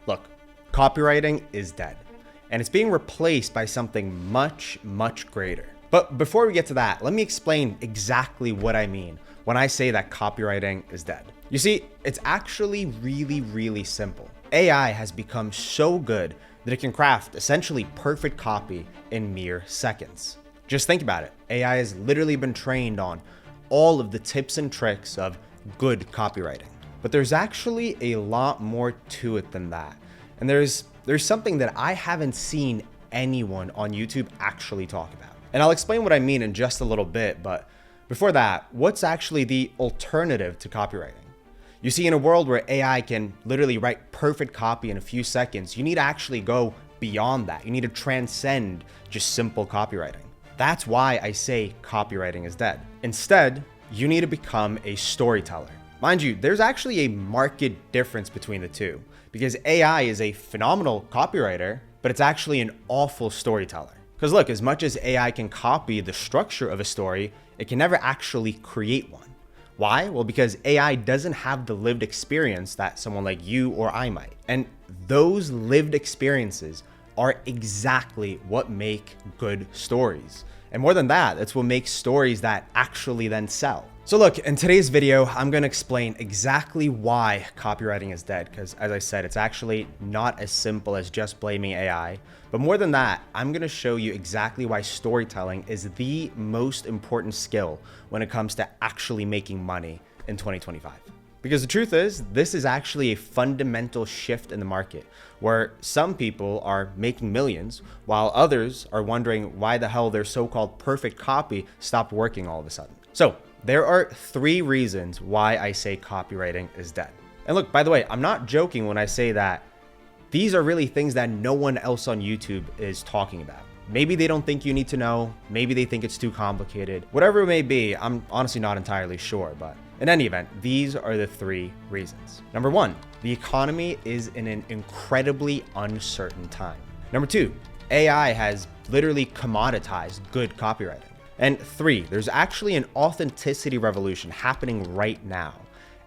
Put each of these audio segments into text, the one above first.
Look, copywriting is dead, and it's being replaced by something much, much greater. But before we get to that, let me explain exactly what I mean when I say that copywriting is dead. You see, it's actually really, really simple. AI has become so good that it can craft essentially perfect copy in mere seconds. Just think about it. AI has literally been trained on all of the tips and tricks of good copywriting. But there's actually a lot more to it than that. And there's something that I haven't seen anyone on YouTube actually talk about. And I'll explain what I mean in just a little bit, but before that, what's actually the alternative to copywriting? You see, in a world where AI can literally write perfect copy in a few seconds, you need to actually go beyond that. You need to transcend just simple copywriting. That's why I say copywriting is dead. Instead, you need to become a storyteller. Mind you, there's actually a marked difference between the two, because AI is a phenomenal copywriter, but it's actually an awful storyteller. Because look, as much as AI can copy the structure of a story, it can never actually create one. Why? Well, because AI doesn't have the lived experience that someone like you or I might. And those lived experiences are exactly what make good stories. And more than that, it's what makes stories that actually then sell. So look, in today's video, I'm going to explain exactly why copywriting is dead, because as I said, it's actually not as simple as just blaming AI. But more than that, I'm going to show you exactly why storytelling is the most important skill when it comes to actually making money in 2025. Because the truth is, this is actually a fundamental shift in the market where some people are making millions while others are wondering why the hell their so-called perfect copy stopped working all of a sudden. So there are 3 reasons why I say copywriting is dead. And look, by the way, I'm not joking when I say that these are really things that no one else on YouTube is talking about. Maybe they don't think you need to know. Maybe they think it's too complicated. Whatever it may be, I'm honestly not entirely sure. But in any event, these are the 3 reasons. Number 1, the economy is in an incredibly uncertain time. Number 2, AI has literally commoditized good copywriting. And 3, there's actually an authenticity revolution happening right now.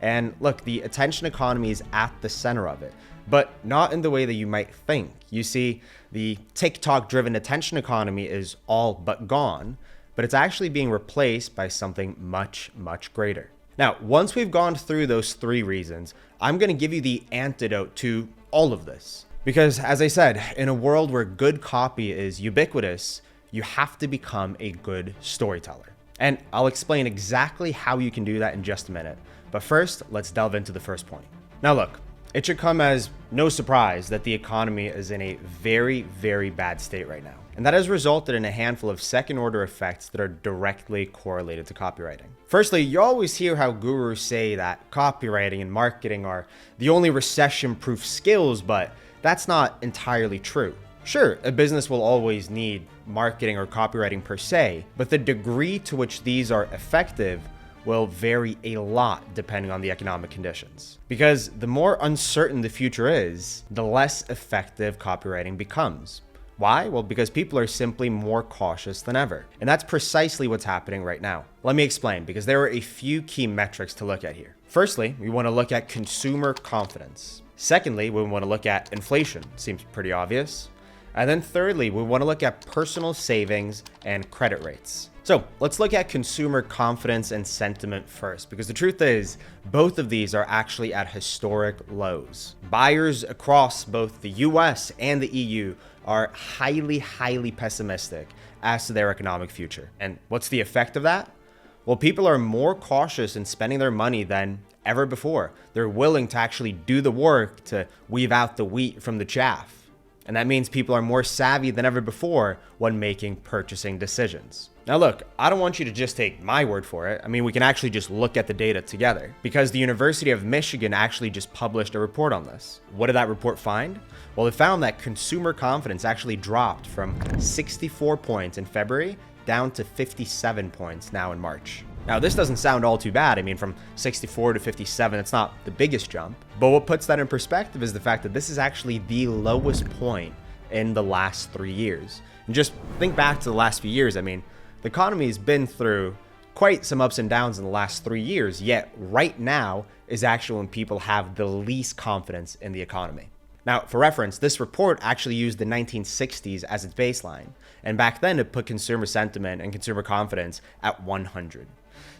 And look, the attention economy is at the center of it, but not in the way that you might think. You see, the TikTok-driven attention economy is all but gone, but it's actually being replaced by something much, much greater. Now, once we've gone through those 3 reasons, I'm going to give you the antidote to all of this. Because as I said, in a world where good copy is ubiquitous, you have to become a good storyteller. And I'll explain exactly how you can do that in just a minute. But first, let's delve into the first point. Now look, it should come as no surprise that the economy is in a very, very bad state right now. And that has resulted in a handful of second-order effects that are directly correlated to copywriting. Firstly, you always hear how gurus say that copywriting and marketing are the only recession-proof skills, but that's not entirely true. Sure, a business will always need marketing or copywriting per se, but the degree to which these are effective will vary a lot depending on the economic conditions. Because the more uncertain the future is, the less effective copywriting becomes. Why? Well, because people are simply more cautious than ever. And that's precisely what's happening right now. Let me explain, because there are a few key metrics to look at here. Firstly, we want to look at consumer confidence. Secondly, we want to look at inflation. Seems pretty obvious. And then thirdly, we want to look at personal savings and credit rates. So let's look at consumer confidence and sentiment first, because the truth is both of these are actually at historic lows. Buyers across both the US and the EU are highly, highly pessimistic as to their economic future. And what's the effect of that? Well, people are more cautious in spending their money than ever before. They're willing to actually do the work to weave out the wheat from the chaff. And that means people are more savvy than ever before when making purchasing decisions. Now look, I don't want you to just take my word for it. I mean, we can actually just look at the data together, because the University of Michigan actually just published a report on this. What did that report find? Well, it found that consumer confidence actually dropped from 64 points in February down to 57 points now in March. Now, this doesn't sound all too bad. I mean, from 64 to 57, it's not the biggest jump. But what puts that in perspective is the fact that this is actually the lowest point in the last 3 years. And just think back to the last few years. I mean, the economy has been through quite some ups and downs in the last 3 years, yet right now is actually when people have the least confidence in the economy. Now, for reference, this report actually used the 1960s as its baseline, and back then it put consumer sentiment and consumer confidence at 100.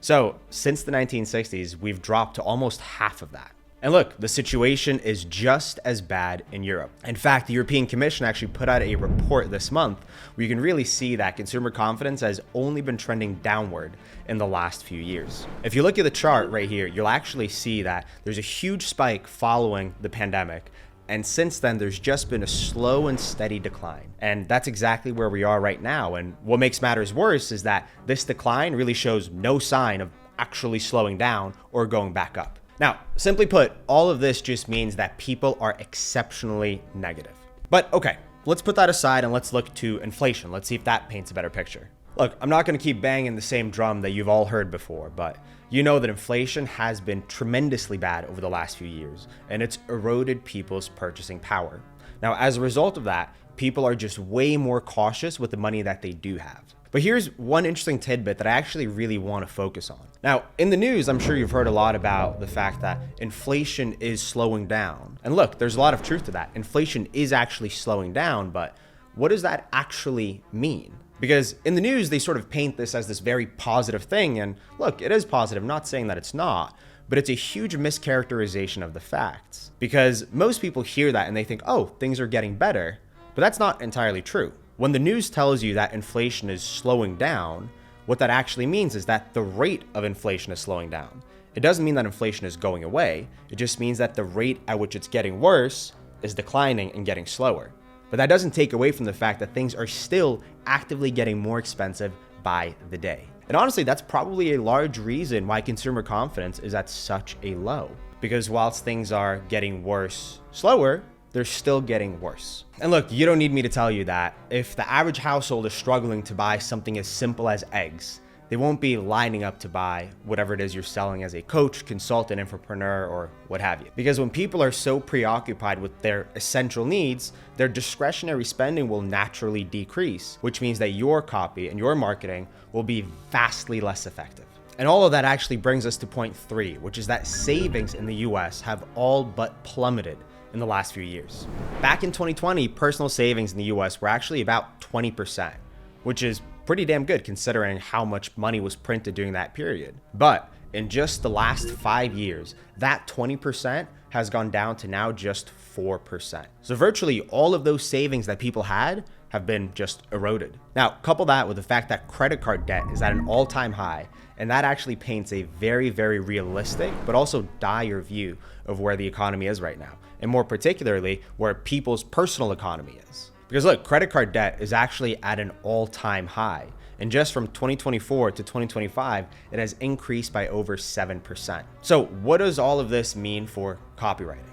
So, since the 1960s, we've dropped to almost half of that. And look, the situation is just as bad in Europe. In fact, the European Commission actually put out a report this month where you can really see that consumer confidence has only been trending downward in the last few years. If you look at the chart right here, you'll actually see that there's a huge spike following the pandemic. And since then, there's just been a slow and steady decline. And that's exactly where we are right now. And what makes matters worse is that this decline really shows no sign of actually slowing down or going back up. Now, simply put, all of this just means that people are exceptionally negative. But okay, let's put that aside and let's look to inflation. Let's see if that paints a better picture. Look, I'm not going to keep banging the same drum that you've all heard before, but you know that inflation has been tremendously bad over the last few years, and it's eroded people's purchasing power. Now, as a result of that, people are just way more cautious with the money that they do have. But here's one interesting tidbit that I actually really want to focus on. Now, in the news, I'm sure you've heard a lot about the fact that inflation is slowing down. And look, there's a lot of truth to that. Inflation is actually slowing down, but what does that actually mean? Because in the news, they sort of paint this as this very positive thing. And look, it is positive, I'm not saying that it's not, but it's a huge mischaracterization of the facts. Because most people hear that and they think, oh, things are getting better, but that's not entirely true. When the news tells you that inflation is slowing down, what that actually means is that the rate of inflation is slowing down. It doesn't mean that inflation is going away. It just means that the rate at which it's getting worse is declining and getting slower. But that doesn't take away from the fact that things are still actively getting more expensive by the day. And honestly, that's probably a large reason why consumer confidence is at such a low. Because whilst things are getting worse slower, they're still getting worse. And look, you don't need me to tell you that if the average household is struggling to buy something as simple as eggs, they won't be lining up to buy whatever it is you're selling as a coach, consultant, entrepreneur, or what have you. Because when people are so preoccupied with their essential needs, their discretionary spending will naturally decrease, which means that your copy and your marketing will be vastly less effective. And all of that actually brings us to point 3, which is that savings in the US have all but plummeted in the last few years. Back in 2020, personal savings in the US were actually about 20%, which is pretty damn good considering how much money was printed during that period. But in just the last 5 years, that 20% has gone down to now just 4%. So virtually all of those savings that people had have been just eroded. Now, couple that with the fact that credit card debt is at an all-time high, and that actually paints a very, very realistic, but also dire view of where the economy is right now, and more particularly, where people's personal economy is. Because look, credit card debt is actually at an all-time high. And just from 2024 to 2025, it has increased by over 7%. So what does all of this mean for copywriting?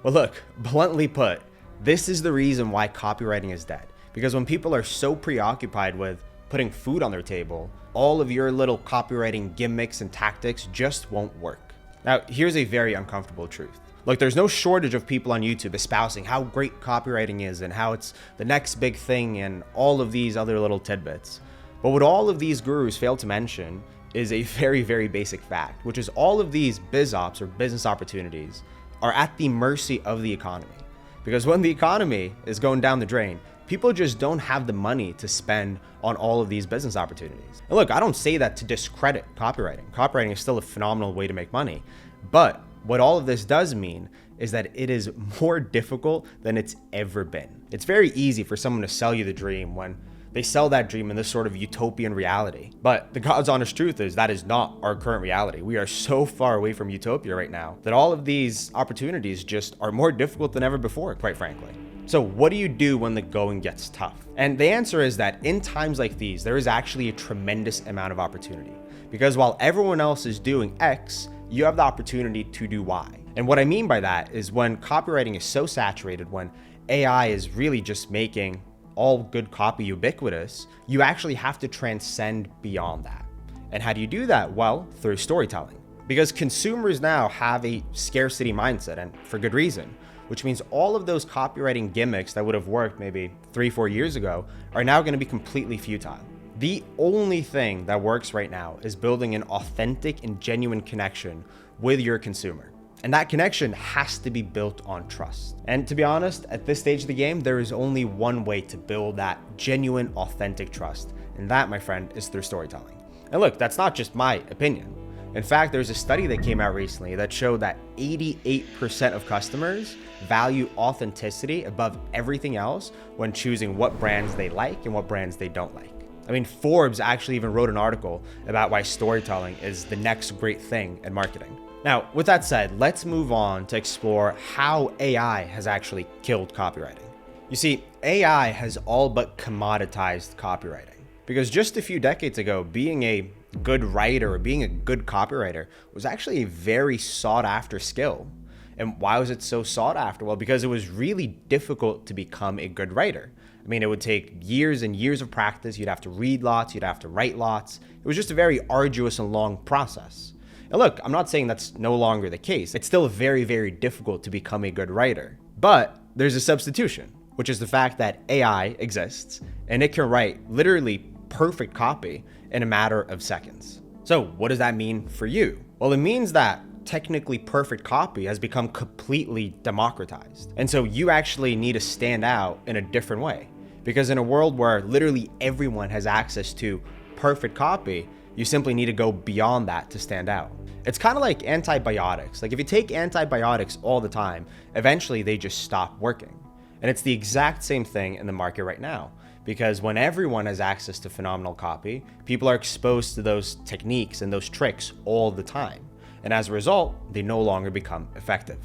Well, look, bluntly put, this is the reason why copywriting is dead. Because when people are so preoccupied with putting food on their table, all of your little copywriting gimmicks and tactics just won't work. Now, here's a very uncomfortable truth. Look, there's no shortage of people on YouTube espousing how great copywriting is and how it's the next big thing and all of these other little tidbits. But what all of these gurus fail to mention is a very, very basic fact, which is all of these biz ops or business opportunities are at the mercy of the economy. Because when the economy is going down the drain, people just don't have the money to spend on all of these business opportunities. And look, I don't say that to discredit copywriting. Copywriting is still a phenomenal way to make money. But what all of this does mean is that it is more difficult than it's ever been. It's very easy for someone to sell you the dream when they sell that dream in this sort of utopian reality. But the God's honest truth is that is not our current reality. We are so far away from utopia right now that all of these opportunities just are more difficult than ever before, quite frankly. So what do you do when the going gets tough? And the answer is that in times like these, there is actually a tremendous amount of opportunity. Because while everyone else is doing X, you have the opportunity to do Y. And what I mean by that is when copywriting is so saturated, when AI is really just making all good copy ubiquitous, you actually have to transcend beyond that. And how do you do that? Well, through storytelling. Because consumers now have a scarcity mindset, and for good reason, which means all of those copywriting gimmicks that would have worked maybe 3-4 years ago are now going to be completely futile. The only thing that works right now is building an authentic and genuine connection with your consumer. And that connection has to be built on trust. And to be honest, at this stage of the game, there is only one way to build that genuine, authentic trust. And that, my friend, is through storytelling. And look, that's not just my opinion. In fact, there's a study that came out recently that showed that 88% of customers value authenticity above everything else when choosing what brands they like and what brands they don't like. I mean, Forbes actually even wrote an article about why storytelling is the next great thing in marketing. Now, with that said, let's move on to explore how AI has actually killed copywriting. You see, AI has all but commoditized copywriting, because just a few decades ago, being a good writer or being a good copywriter was actually a very sought after skill. And why was it so sought after? Well, because it was really difficult to become a good writer. I mean, it would take years and years of practice. You'd have to read lots, you'd have to write lots. It was just a very arduous and long process. And look, I'm not saying that's no longer the case. It's still very, very difficult to become a good writer. But there's a substitution, which is the fact that AI exists and it can write literally perfect copy in a matter of seconds. So what does that mean for you? Well, it means that technically perfect copy has become completely democratized. And so you actually need to stand out in a different way. Because in a world where literally everyone has access to perfect copy, you simply need to go beyond that to stand out. It's kind of like antibiotics. Like if you take antibiotics all the time, eventually they just stop working. And it's the exact same thing in the market right now. Because when everyone has access to phenomenal copy, people are exposed to those techniques and those tricks all the time. And as a result, they no longer become effective.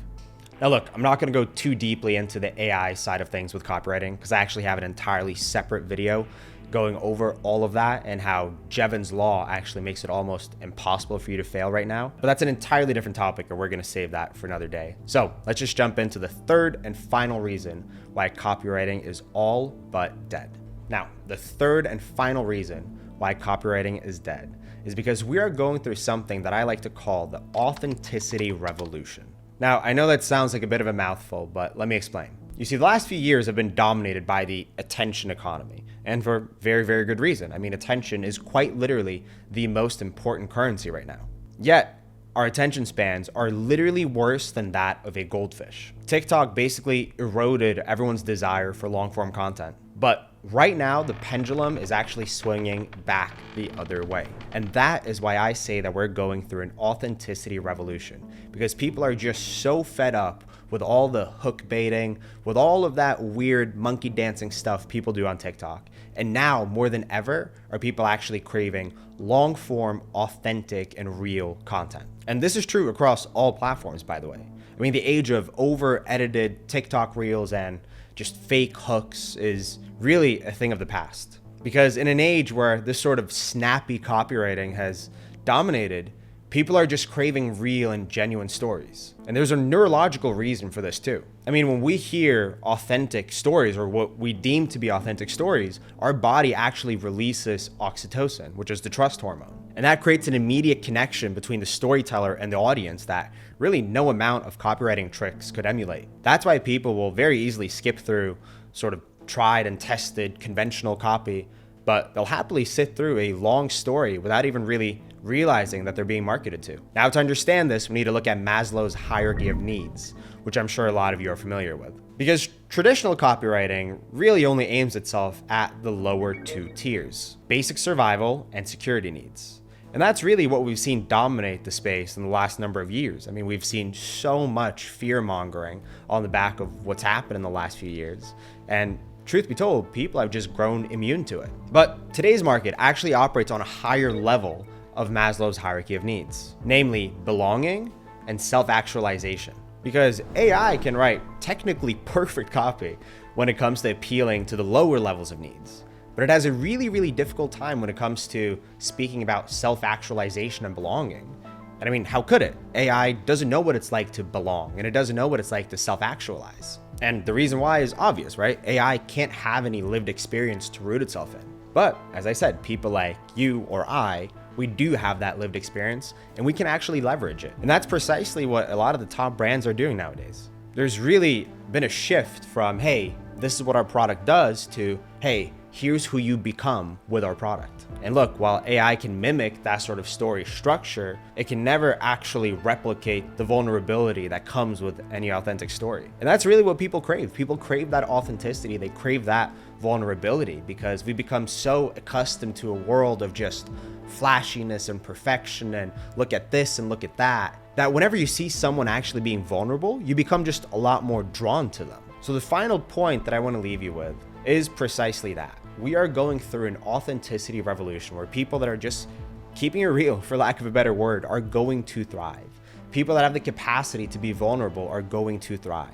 Now look, I'm not going to go too deeply into the AI side of things with copywriting because I actually have an entirely separate video going over all of that and how Jevons law actually makes it almost impossible for you to fail right now. But that's an entirely different topic and we're going to save that for another day. So let's just jump into the third and final reason why copywriting is all but dead. Now, the third and final reason why copywriting is dead is because we are going through something that I like to call the authenticity revolution. Now, I know that sounds like a bit of a mouthful, but let me explain. You see, the last few years have been dominated by the attention economy, and for very, very good reason. I mean, attention is quite literally the most important currency right now. Yet, our attention spans are literally worse than that of a goldfish. TikTok basically eroded everyone's desire for long-form content. But right now, the pendulum is actually swinging back the other way. And that is why I say that we're going through an authenticity revolution, because people are just so fed up with all the hook baiting, with all of that weird monkey dancing stuff people do on TikTok. And now, more than ever, are people actually craving long-form, authentic, and real content. And this is true across all platforms, by the way. I mean, the age of over-edited TikTok reels and just fake hooks is really a thing of the past. Because in an age where this sort of snappy copywriting has dominated, people are just craving real and genuine stories. And there's a neurological reason for this too. I mean, when we hear authentic stories or what we deem to be authentic stories, our body actually releases oxytocin, which is the trust hormone. And that creates an immediate connection between the storyteller and the audience that really no amount of copywriting tricks could emulate. That's why people will very easily skip through sort of tried and tested conventional copy, but they'll happily sit through a long story without even really realizing that they're being marketed to. Now, to understand this, we need to look at Maslow's hierarchy of needs, which I'm sure a lot of you are familiar with. Because traditional copywriting really only aims itself at the lower two tiers, basic survival and security needs. And that's really what we've seen dominate the space in the last number of years. I mean, we've seen so much fear mongering on the back of what's happened in the last few years. And truth be told, people have just grown immune to it. But today's market actually operates on a higher level of Maslow's hierarchy of needs, namely belonging and self-actualization. Because AI can write technically perfect copy when it comes to appealing to the lower levels of needs. But it has a really, really difficult time when it comes to speaking about self-actualization and belonging. And I mean, how could it? AI doesn't know what it's like to belong, and it doesn't know what it's like to self-actualize. And the reason why is obvious, right? AI can't have any lived experience to root itself in. But as I said, people like you or I, we do have that lived experience and we can actually leverage it. And that's precisely what a lot of the top brands are doing nowadays. There's really been a shift from, hey, this is what our product does to, hey, here's who you become with our product. And look, while AI can mimic that sort of story structure, it can never actually replicate the vulnerability that comes with any authentic story. And that's really what people crave. People crave that authenticity. They crave that vulnerability because we become so accustomed to a world of just flashiness and perfection and look at this and look at that, that whenever you see someone actually being vulnerable, you become just a lot more drawn to them. So the final point that I want to leave you with is precisely that. We are going through an authenticity revolution where people that are just keeping it real, for lack of a better word, are going to thrive. People that have the capacity to be vulnerable are going to thrive.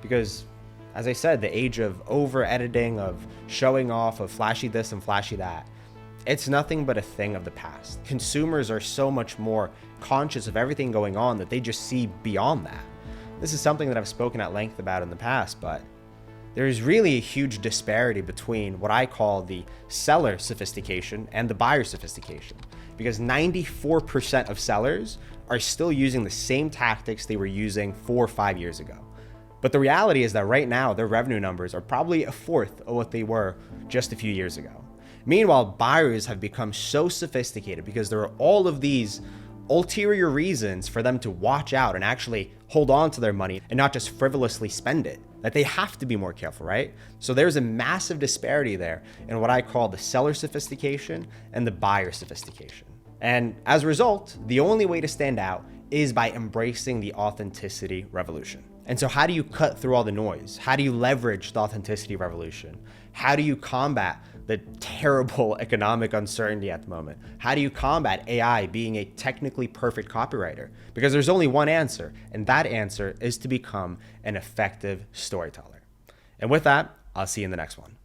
Because, as I said, the age of over-editing, of showing off, of flashy this and flashy that, it's nothing but a thing of the past. Consumers are so much more conscious of everything going on that they just see beyond that. This is something that I've spoken at length about in the past, but there's really a huge disparity between what I call the seller sophistication and the buyer sophistication, because 94% of sellers are still using the same tactics they were using 4 or 5 years ago. But the reality is that right now, their revenue numbers are probably a fourth of what they were just a few years ago. Meanwhile, buyers have become so sophisticated because there are all of these ulterior reasons for them to watch out and actually hold on to their money and not just frivolously spend it, that they have to be more careful, right? So there's a massive disparity there in what I call the seller sophistication and the buyer sophistication. And as a result, the only way to stand out is by embracing the authenticity revolution. And so how do you cut through all the noise? How do you leverage the authenticity revolution? How do you combat the terrible economic uncertainty at the moment? How do you combat AI being a technically perfect copywriter? Because there's only one answer, and that answer is to become an effective storyteller. And with that, I'll see you in the next one.